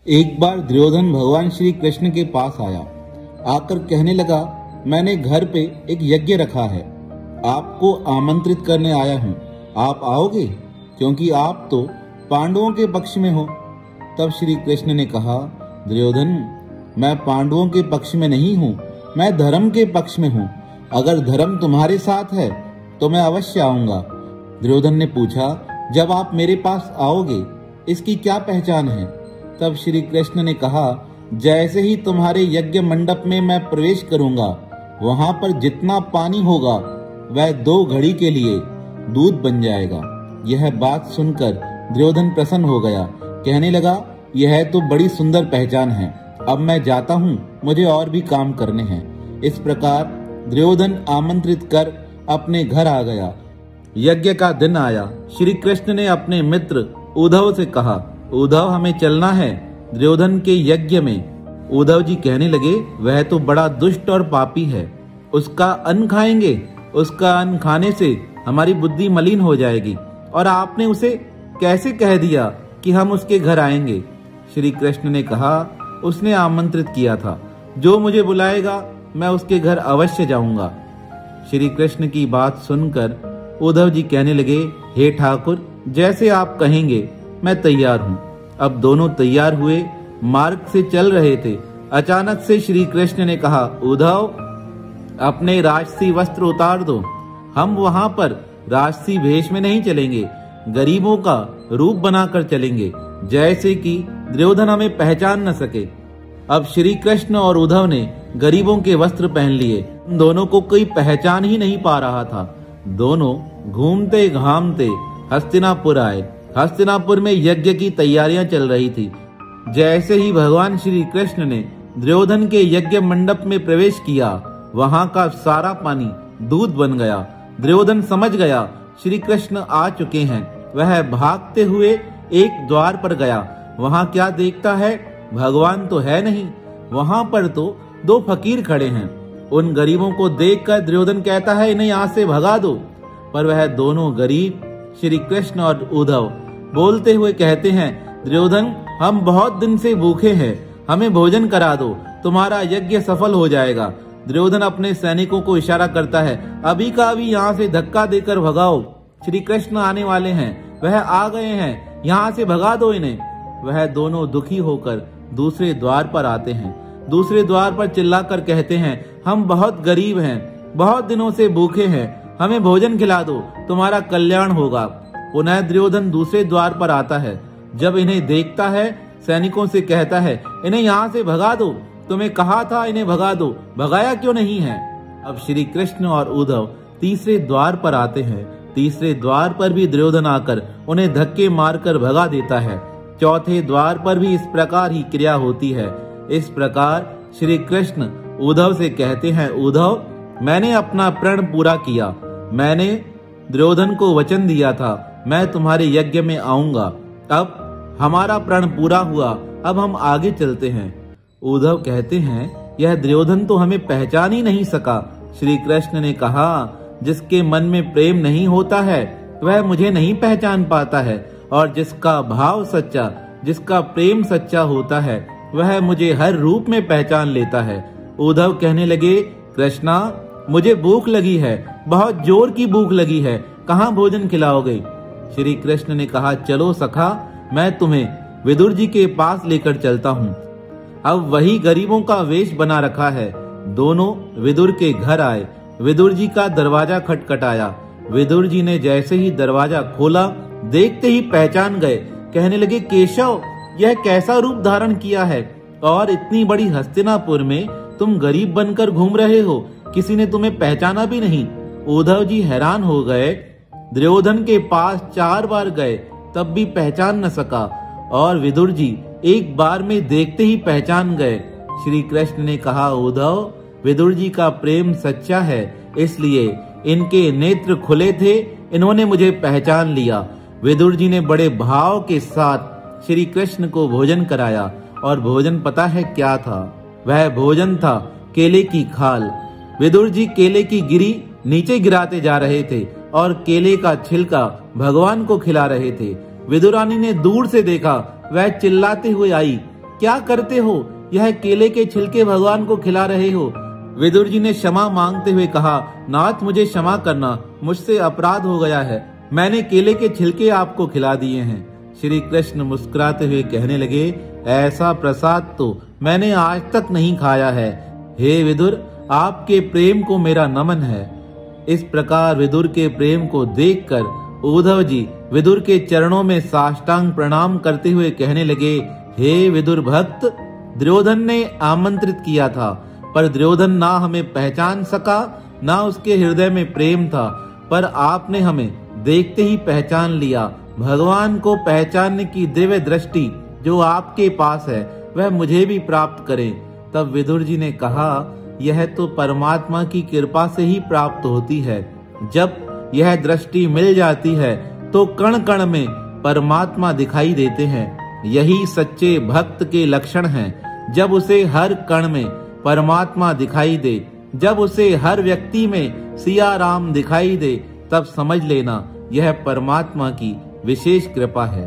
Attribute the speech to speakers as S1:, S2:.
S1: एक बार दुर्योधन भगवान श्री कृष्ण के पास आया। आकर कहने लगा, मैंने घर पे एक यज्ञ रखा है, आपको आमंत्रित करने आया हूँ, आप आओगे? क्योंकि आप तो पांडवों के पक्ष में हो। तब श्री कृष्ण ने कहा, दुर्योधन, मैं पांडवों के पक्ष में नहीं हूँ, मैं धर्म के पक्ष में हूँ। अगर धर्म तुम्हारे साथ है तो मैं अवश्य आऊंगा। दुर्योधन ने पूछा, जब आप मेरे पास आओगे इसकी क्या पहचान है? तब श्री कृष्ण ने कहा, जैसे ही तुम्हारे यज्ञ मंडप में मैं प्रवेश करूंगा, वहां पर जितना पानी होगा वह 2 घड़ी के लिए दूध बन जाएगा। यह बात सुनकर दुर्योधन प्रसन्न हो गया। कहने लगा, यह तो बड़ी सुंदर पहचान है, अब मैं जाता हूँ, मुझे और भी काम करने हैं। इस प्रकार दुर्योधन आमंत्रित कर अपने घर आ गया। यज्ञ का दिन आया। श्री कृष्ण ने अपने मित्र उद्धव से कहा, उद्धव, हमें चलना है दुर्योधन के यज्ञ में। उद्धव जी कहने लगे, वह तो बड़ा दुष्ट और पापी है, उसका अन्न खाएंगे, उसका अन्न खाने से हमारी बुद्धि मलिन हो जाएगी, और आपने उसे कैसे कह दिया कि हम उसके घर आएंगे? श्री कृष्ण ने कहा, उसने आमंत्रित किया था, जो मुझे बुलाएगा मैं उसके घर अवश्य जाऊंगा। श्री कृष्ण की बात सुनकर उद्धव जी कहने लगे, हे ठाकुर, जैसे आप कहेंगे मैं तैयार हूँ। अब दोनों तैयार हुए, मार्ग से चल रहे थे। अचानक से श्री कृष्ण ने कहा, उद्धव, अपने राजसी वस्त्र उतार दो, हम वहां पर राजसी भेष में नहीं चलेंगे, गरीबों का रूप बनाकर चलेंगे, जैसे कि दुर्योधन हमें पहचान न सके। अब श्री कृष्ण और उद्धव ने गरीबों के वस्त्र पहन लिए। दोनों को कोई पहचान ही नहीं पा रहा था। दोनों घूमते घामते हस्तिनापुर आए। हस्तिनापुर में यज्ञ की तैयारियां चल रही थी। जैसे ही भगवान श्री कृष्ण ने दुर्योधन के यज्ञ मंडप में प्रवेश किया, वहां का सारा पानी दूध बन गया। दुर्योधन समझ गया श्री कृष्ण आ चुके हैं। वह भागते हुए एक द्वार पर गया। वहां क्या देखता है, भगवान तो है नहीं, वहां पर तो 2 फकीर खड़े हैं। उन गरीबों को देखकर दुर्योधन कहता है, इन्हें यहाँ से भगा दो। पर वह दोनों गरीब श्री कृष्ण और उद्धव बोलते हुए कहते हैं, दुर्योधन, हम बहुत दिन से भूखे हैं, हमें भोजन करा दो, तुम्हारा यज्ञ सफल हो जाएगा। दुर्योधन अपने सैनिकों को इशारा करता है, अभी का अभी यहाँ से धक्का देकर भगाओ, श्री कृष्ण आने वाले हैं, वह आ गए हैं, यहाँ से भगा दो इन्हें। वह दोनों दुखी होकर दूसरे द्वार पर आते हैं। दूसरे द्वार पर चिल्लाकर कहते हैं, हम बहुत गरीब हैं, बहुत दिनों से भूखे हैं, हमें भोजन खिला दो, तुम्हारा कल्याण होगा। पुनः दुर्योधन दूसरे द्वार पर आता है। जब इन्हें देखता है, सैनिकों से कहता है, इन्हें यहाँ से भगा दो, तुम्हें कहा था इन्हें भगा दो, भगाया क्यों नहीं है? अब श्री कृष्ण और उद्धव तीसरे द्वार पर आते हैं। तीसरे द्वार पर भी दुर्योधन आकर उन्हें धक्के मारकर भगा देता है। चौथे द्वार पर भी इस प्रकार ही क्रिया होती है। इस प्रकार श्री कृष्ण उद्धव से कहते हैं, उद्धव, मैंने अपना प्रण पूरा किया, मैंने दुर्योधन को वचन दिया था मैं तुम्हारे यज्ञ में आऊंगा। अब हमारा प्रण पूरा हुआ, अब हम आगे चलते हैं। उद्धव कहते हैं, यह दुर्योधन तो हमें पहचान ही नहीं सका। श्री कृष्ण ने कहा, जिसके मन में प्रेम नहीं होता है वह मुझे नहीं पहचान पाता है, और जिसका भाव सच्चा, जिसका प्रेम सच्चा होता है वह मुझे हर रूप में पहचान लेता है। उद्धव कहने लगे, कृष्णा, मुझे भूख लगी है, बहुत जोर की भूख लगी है, कहाँ भोजन खिलाओगे? श्री कृष्ण ने कहा, चलो सखा, मैं तुम्हें विदुर जी के पास लेकर चलता हूँ। अब वही गरीबों का वेश बना रखा है। दोनों विदुर के घर आए। विदुर जी का दरवाजा खटखटाया। विदुर जी ने जैसे ही दरवाजा खोला, देखते ही पहचान गए। कहने लगे, केशव, यह कैसा रूप धारण किया है, और इतनी बड़ी हस्तिनापुर में तुम गरीब बनकर घूम रहे हो, किसी ने तुम्हें पहचाना भी नहीं। उद्धव जी हैरान हो गए। दुर्योधन के पास 4 बार गए, तब भी पहचान न सका, और विदुर जी एक बार में देखते ही पहचान गए। श्री कृष्ण ने कहा, उद्धव, विदुर जी का प्रेम सच्चा है, इसलिए इनके नेत्र खुले थे, इन्होंने मुझे पहचान लिया। विदुर जी ने बड़े भाव के साथ श्री कृष्ण को भोजन कराया, और भोजन पता है क्या था? वह भोजन था केले की खाल। विदुर जी केले की गिरी नीचे गिराते जा रहे थे और केले का छिलका भगवान को खिला रहे थे। विदुरानी ने दूर से देखा, वह चिल्लाते हुए आई, क्या करते हो? यह केले के छिलके भगवान को खिला रहे हो। विदुर जी ने क्षमा मांगते हुए कहा, नाथ मुझे क्षमा करना, मुझसे अपराध हो गया है, मैंने केले के छिलके आपको खिला दिए हैं। श्री कृष्ण मुस्कुराते हुए कहने लगे, ऐसा प्रसाद तो मैंने आज तक नहीं खाया है। हे विदुर, आपके प्रेम को मेरा नमन है। इस प्रकार विदुर के प्रेम को देखकर उद्धव जी विदुर के चरणों में साष्टांग प्रणाम करते हुए कहने लगे, हे विदुर भक्त, दुर्योधन ने आमंत्रित किया था, पर दुर्योधन ना हमें पहचान सका, ना उसके हृदय में प्रेम था, पर आपने हमें देखते ही पहचान लिया। भगवान को पहचानने की दिव्य दृष्टि जो आपके पास है वह मुझे भी प्राप्त करें। तब विदुर जी ने कहा, यह तो परमात्मा की कृपा से ही प्राप्त होती है। जब यह दृष्टि मिल जाती है तो कण कण में परमात्मा दिखाई देते हैं। यही सच्चे भक्त के लक्षण हैं। जब उसे हर कण में परमात्मा दिखाई दे, जब उसे हर व्यक्ति में सिया राम दिखाई दे, तब समझ लेना यह परमात्मा की विशेष कृपा है।